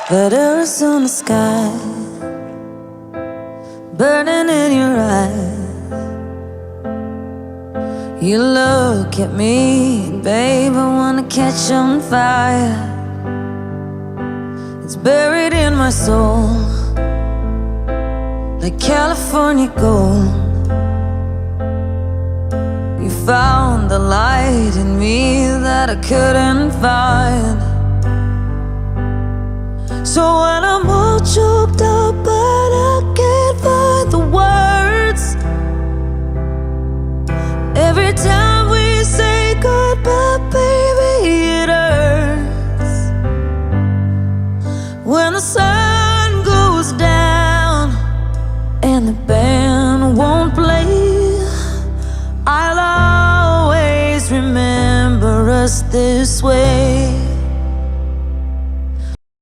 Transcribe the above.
Letters on the sky, burning in your eyes. You look at me, babe, I wanna catch on fire. It's buried in my soul, like California gold. You found the light in me that I couldn't find. So when I'm all choked up but I can't find the words, every time we say goodbye, baby, it hurts. When the sun goes down and the band won't play, I'll always remember us this way.